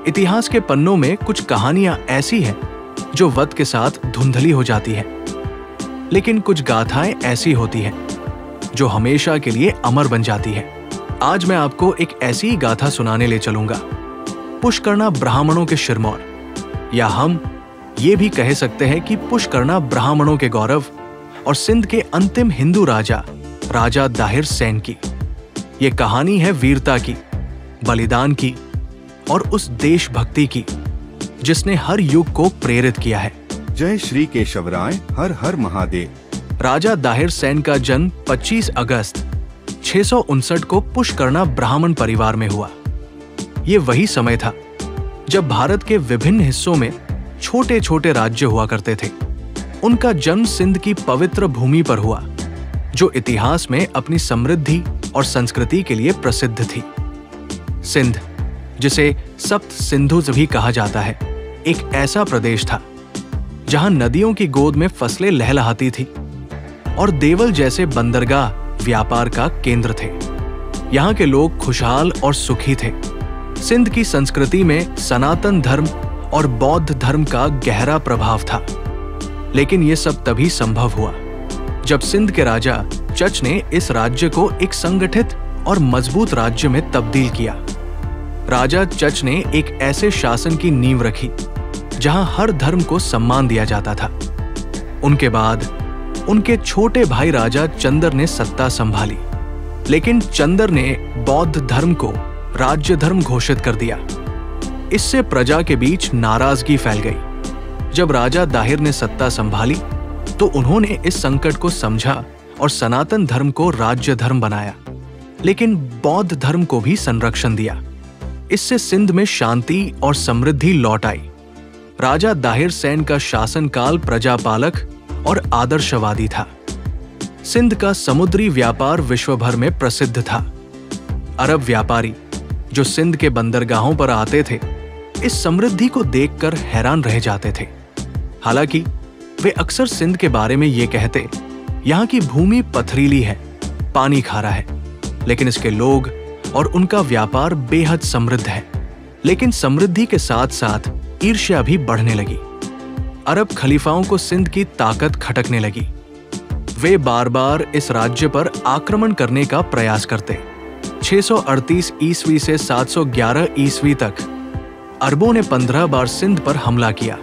इतिहास के पन्नों में कुछ कहानियां ऐसी हैं जो वक्त के साथ धुंधली हो जाती हैं, लेकिन कुछ गाथाएं ऐसी होती हैं जो हमेशा के लिए अमर बन जाती हैं। आज मैं आपको एक ऐसी ही गाथा सुनाने ले चलूंगा, पुष्करना ब्राह्मणों के शिरमौर, या हम ये भी कह सकते हैं कि पुष्करना ब्राह्मणों के गौरव और सिंध के अंतिम हिंदू राजा राजा दाहिर सैन की। ये कहानी है वीरता की, बलिदान की और उस देशभक्ति की जिसने हर युग को प्रेरित किया है। जय श्री केशवराय, हर हर महादेव। राजा दाहिर सैन का जन्म 25 अगस्त 659 को पुष्करना ब्राह्मण परिवार में हुआ। ये वही समय था जब भारत के विभिन्न हिस्सों में छोटे छोटे राज्य हुआ करते थे। उनका जन्म सिंध की पवित्र भूमि पर हुआ, जो इतिहास में अपनी समृद्धि और संस्कृति के लिए प्रसिद्ध थी। सिंध, जिसे सप्त सिंधुज भी कहा जाता है, एक ऐसा प्रदेश था जहां नदियों की गोद में फसलें लहलहाती थी और देवल जैसे बंदरगाह व्यापार का केंद्र थे। यहाँ के लोग खुशहाल और सुखी थे। सिंध की संस्कृति में सनातन धर्म और बौद्ध धर्म का गहरा प्रभाव था, लेकिन ये सब तभी संभव हुआ जब सिंध के राजा चच ने इस राज्य को एक संगठित और मजबूत राज्य में तब्दील किया। राजा चच ने एक ऐसे शासन की नींव रखी जहां हर धर्म को सम्मान दिया जाता था। उनके बाद उनके छोटे भाई राजा चंदर ने सत्ता संभाली, लेकिन चंदर ने बौद्ध धर्म को राज्य धर्म घोषित कर दिया। इससे प्रजा के बीच नाराजगी फैल गई। जब राजा दाहिर ने सत्ता संभाली तो उन्होंने इस संकट को समझा और सनातन धर्म को राज्य धर्म बनाया, लेकिन बौद्ध धर्म को भी संरक्षण दिया। इससे सिंध में शांति और समृद्धि लौट आई। राजा दाहिर सैन का शासनकाल प्रजापालक और आदर्शवादी था। सिंध का समुद्री व्यापार विश्व भर में प्रसिद्ध था। अरब व्यापारी जो सिंध के बंदरगाहों पर आते थे, इस समृद्धि को देखकर हैरान रह जाते थे। हालांकि वे अक्सर सिंध के बारे में ये कहते, यहाँ की भूमि पथरीली है, पानी खारा है, लेकिन इसके लोग और उनका व्यापार बेहद समृद्ध है। लेकिन समृद्धि के साथ साथ ईर्ष्या भी बढ़ने लगी। अरब खलीफाओं को सिंध की ताकत खटकने लगी। वे बार बार इस राज्य पर आक्रमण करने का प्रयास करते। 638 ईस्वी से 711 ईस्वी तक अरबों ने 15 बार सिंध पर हमला किया,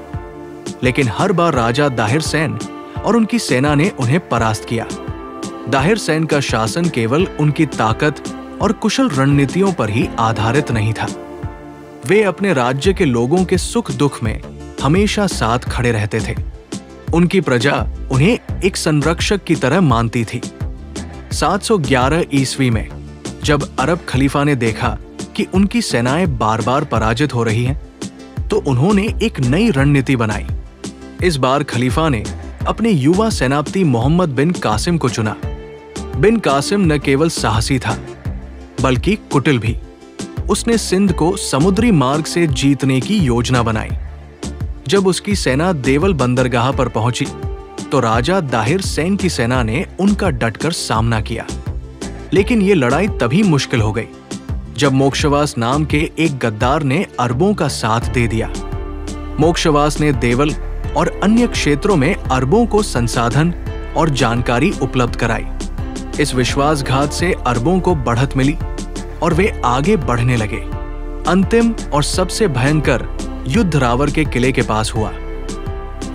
लेकिन हर बार राजा दाहिर सैन और उनकी सेना ने उन्हें परास्त किया। दाहिर सैन का शासन केवल उनकी ताकत और कुशल रणनीतियों पर ही आधारित नहीं था। वे अपने राज्य के लोगों के सुख दुख में हमेशा साथ खड़े रहते थे। उनकी प्रजा उन्हें एक संरक्षक की तरह मानती थी। 711 ईस्वी में जब अरब खलीफा ने देखा कि उनकी सेनाएं बार बार पराजित हो रही हैं, तो उन्होंने एक नई रणनीति बनाई। इस बार खलीफा ने अपने युवा सेनापति मोहम्मद बिन कासिम को चुना। बिन कासिम न केवल साहसी था, बल्कि कुटिल भी। उसने सिंध को समुद्री मार्ग से जीतने की योजना बनाई। जब उसकी सेना देवल बंदरगाह पर पहुंची तो राजा दाहिर सैन की सेना ने उनका डटकर सामना किया। लेकिन यह लड़ाई तभी मुश्किल हो गई जब मोक्षवास नाम के एक गद्दार ने अरबों का साथ दे दिया। मोक्षवास ने देवल और अन्य क्षेत्रों में अरबों को संसाधन और जानकारी उपलब्ध कराई। इस विश्वासघात से अरबों को बढ़त मिली और वे आगे बढ़ने लगे। अंतिम और सबसे भयंकर युद्ध रावर के किले के पास हुआ।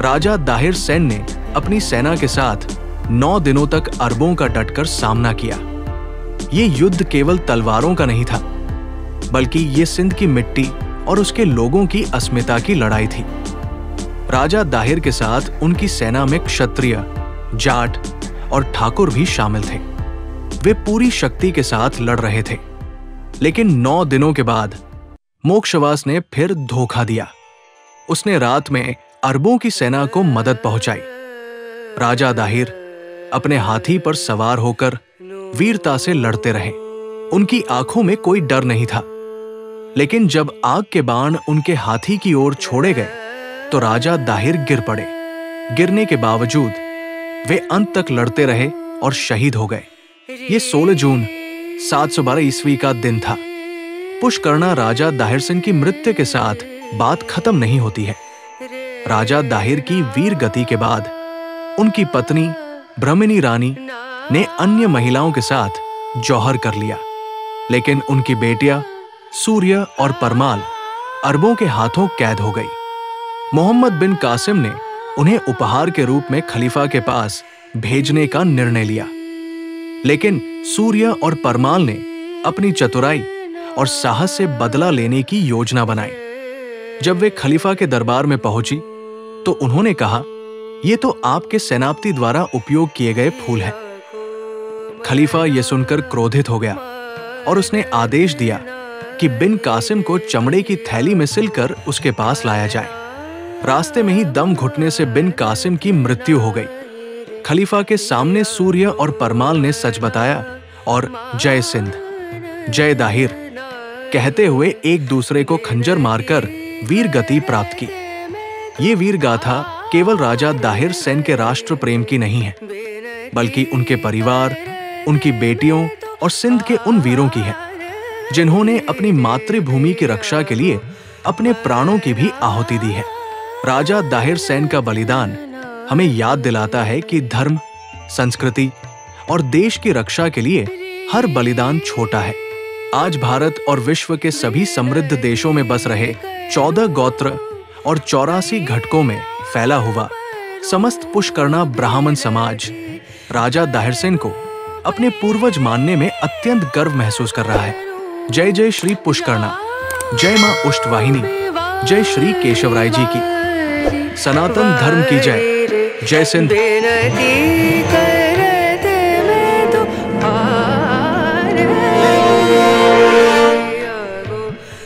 राजा दाहिर सैन ने अपनी सेना के साथ 9 दिनों तक अरबों का डटकर सामना किया। ये युद्ध केवल तलवारों का नहीं था, बल्कि ये सिंध की मिट्टी और उसके लोगों की अस्मिता की लड़ाई थी। राजा दाहिर के साथ उनकी सेना में क्षत्रिय, जाट और ठाकुर भी शामिल थे। वे पूरी शक्ति के साथ लड़ रहे थे, लेकिन 9 दिनों के बाद मोक्षवास ने फिर धोखा दिया। उसने रात में अरबों की सेना को मदद पहुंचाई। राजा दाहिर अपने हाथी पर सवार होकर वीरता से लड़ते रहे। उनकी आंखों में कोई डर नहीं था, लेकिन जब आग के बाण उनके हाथी की ओर छोड़े गए तो राजा दाहिर गिर पड़े। गिरने के बावजूद वे अंत तक लड़ते रहे और शहीद हो गए। ये 16 जून 712 ईस्वी का दिन था। पुष्करना राजा दाहिर सिंह की मृत्यु के साथ बात खत्म नहीं होती है। राजा दाहिर की वीर गति के बाद उनकी पत्नी ब्रह्मणी रानी ने अन्य महिलाओं के साथ जौहर कर लिया, लेकिन उनकी बेटियां सूर्य और परमाल अरबों के हाथों कैद हो गई। मोहम्मद बिन कासिम ने उन्हें उपहार के रूप में खलीफा के पास भेजने का निर्णय लिया, लेकिन सूर्य और परमाल ने अपनी चतुराई और साहस से बदला लेने की योजना बनाई। जब वे खलीफा के दरबार में पहुंची तो उन्होंने कहा, ये तो आपके सेनापति द्वारा उपयोग किए गए फूल हैं। खलीफा यह सुनकर क्रोधित हो गया और उसने आदेश दिया कि बिन कासिम को चमड़े की थैली में सिलकर उसके पास लाया जाए। रास्ते में ही दम घुटने से बिन कासिम की मृत्यु हो गई। खलीफा के सामने सूर्य और परमाल ने सच बताया और जय सिंध, जय दाहिर कहते हुए एक दूसरे को खंजर मारकर वीर गति प्राप्त की। ये वीर गाथा केवल राजा दाहिर सेन के राष्ट्र प्रेम की नहीं है, बल्कि उनके परिवार, उनकी बेटियों और सिंध के उन वीरों की है जिन्होंने अपनी मातृभूमि की रक्षा के लिए अपने प्राणों की भी आहुति दी है। राजा दाहिर सेन का बलिदान हमें याद दिलाता है कि धर्म, संस्कृति और देश की रक्षा के लिए हर बलिदान छोटा है। आज भारत और विश्व के सभी समृद्ध देशों में बस रहे 14 गोत्र और 84 घटकों में फैला हुआ समस्त पुष्करना ब्राह्मण समाज राजा दाहिर सेन को अपने पूर्वज मानने में अत्यंत गर्व महसूस कर रहा है। जय जय श्री पुष्करना, जय मां उष्टवाहिनी, जय श्री केशवराय जी की, सनातन धर्म की जय, जय सिंध।